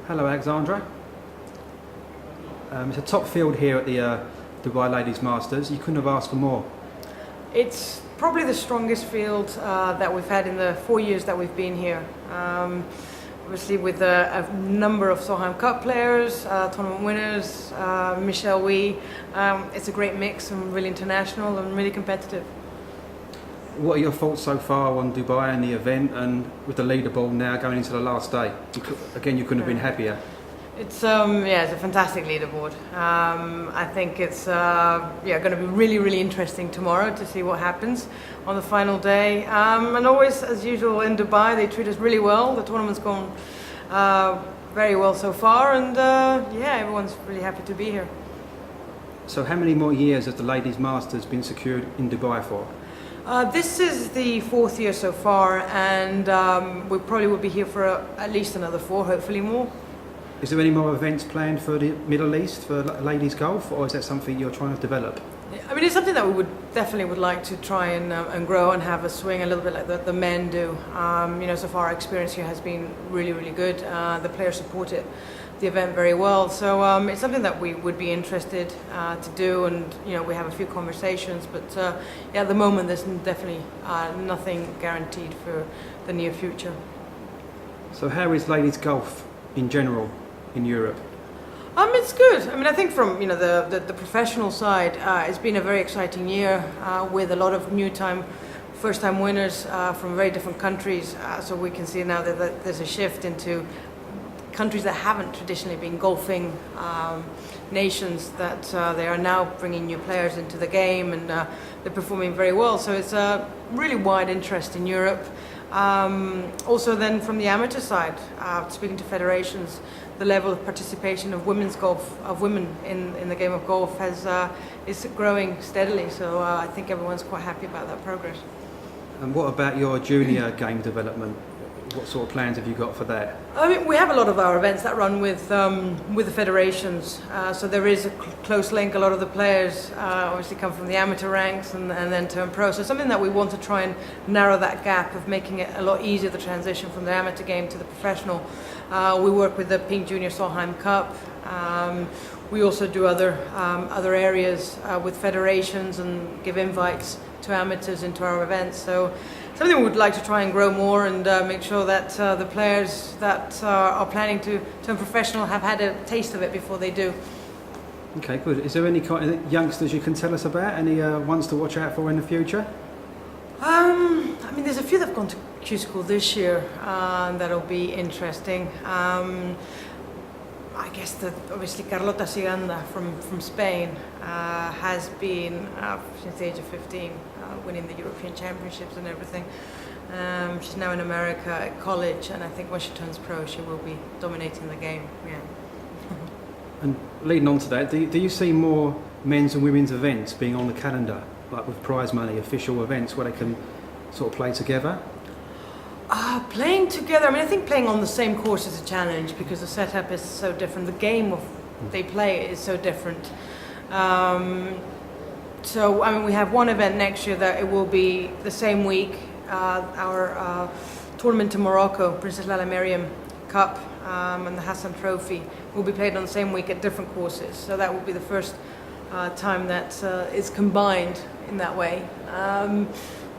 Hello, Alexandra. It's a top field here at the Dubai Ladies Masters. You couldn't have asked for more. It's probably the strongest field that we've had in the 4 years that we've been here. Obviously with a number of Solheim Cup players, tournament winners, Michelle Wee. It's a great mix and really international and really competitive. What are your thoughts so far on Dubai and the event, and with the leaderboard now going into the last day? You couldn't have been happier. It's it's a fantastic leaderboard. I think it's going to be really interesting tomorrow to see what happens on the final day. And always, as usual in Dubai, they treat us really well. The tournament's gone very well so far, and everyone's really happy to be here. So, how many more years has the Ladies Masters been secured in Dubai for? This is the 4th year so far, and we probably will be here for at least another 4, hopefully more. Is there any more events planned for the Middle East for ladies golf, or is that something you're trying to develop? I mean, it's something that we definitely would like to try and grow and have a swing a little bit like the men do. So far our experience here has been really good. The players supported the event very well, so it's something that we would be interested to do, and we have a few conversations, but at the moment there's definitely nothing guaranteed for the near future. So how is ladies golf in general in Europe? It's good. I mean, I think from the professional side, it's been a very exciting year with a lot of first-time winners from very different countries. So we can see now that there's a shift into countries that haven't traditionally been golfing nations, that they are now bringing new players into the game, and they're performing very well. So it's a really wide interest in Europe. Also then from the amateur side, speaking to federations, the level of participation of women's golf, of women in the game of golf is growing steadily. So I think everyone's quite happy about that progress. And what about your junior game development? What sort of plans have you got for that? I mean, we have a lot of our events that run with the federations, so there is a close link. A lot of the players obviously come from the amateur ranks and then turn pro. So something that we want to try and narrow that gap of making it a lot easier, the transition from the amateur game to the professional. We work with the Pink Junior Solheim Cup. We also do other areas with federations and give invites to amateurs into our events. So something we would like to try and grow more, and make sure that the players that are planning to turn professional have had a taste of it before they do. Okay, good. Is there any kind of youngsters you can tell us about? Any ones to watch out for in the future? I mean, there's a few that have gone to Q School this year that'll be interesting. I guess that obviously Carlota Siganda from Spain has been since the age of 15 winning the European Championships and everything. She's now in America at college, and I think when she turns pro she will be dominating the game. Yeah. And leading on to that, do you see more men's and women's events being on the calendar, like with prize money, official events where they can sort of play together? Playing together, I mean, I think playing on the same course is a challenge because the setup is so different. The game they play is so different. So, I mean, we have one event next year that it will be the same week. Our tournament in Morocco, Princess Lala Merriam Cup and the Hassan Trophy will be played on the same week at different courses. So that will be the first time that is combined in that way.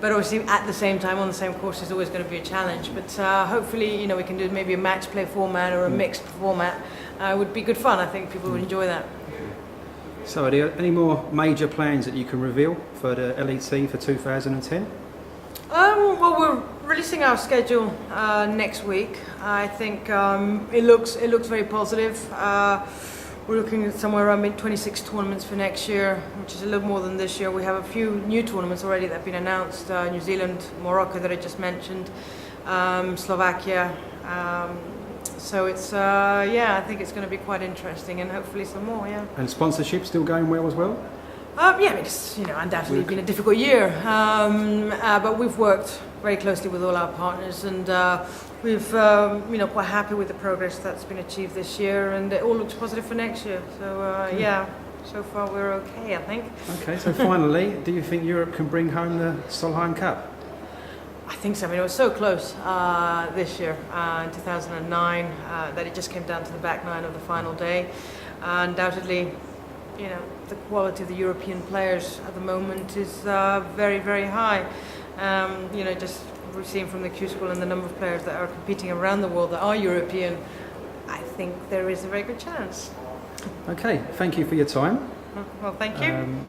But obviously at the same time on the same course is always going to be a challenge. But hopefully, we can do maybe a match play format or a mixed format. It would be good fun. I think people would enjoy that. So are there any more major plans that you can reveal for the LET for 2010? Well, we're releasing our schedule next week. I think it looks very positive. We're looking at somewhere around 26 tournaments for next year, which is a little more than this year. We have a few new tournaments already that have been announced. New Zealand, Morocco that I just mentioned, Slovakia. So it's, I think it's going to be quite interesting, and hopefully some more, yeah. And sponsorship still going well as well? I mean, it's undoubtedly been a difficult year, but we've worked very closely with all our partners, and we've quite happy with the progress that's been achieved this year, and it all looks positive for next year. So so far we're okay, I think. Okay, so finally, do you think Europe can bring home the Solheim Cup? I think so. I mean, it was so close this year in 2009 that it just came down to the back nine of the final day. Undoubtedly, you know, the quality of the European players at the moment is very, very high. You know, just we're seeing from the Q School and the number of players that are competing around the world that are European, I think there is a very good chance. Okay, thank you for your time. Well, thank you.